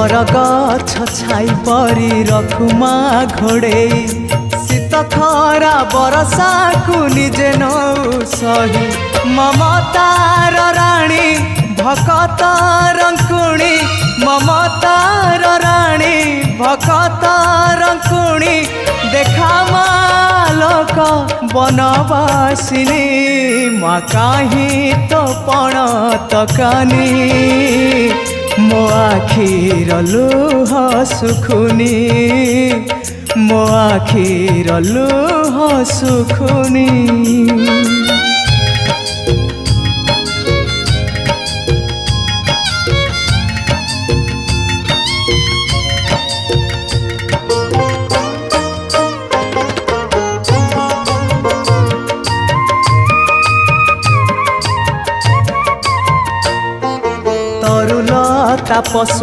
बरगछ छाई परी रखुमा घोड़े शीत खरा बरसा को निजे नौ सही ममतार राणी भकत रंकुणी ममतार राणी भकत रंकुणी देखा मालक बनवासिनी माँ काहीं तो पण तकानी मो आखिर लुह सुखुनी मो आखिर लुह सुखुनी। तरुलता पशु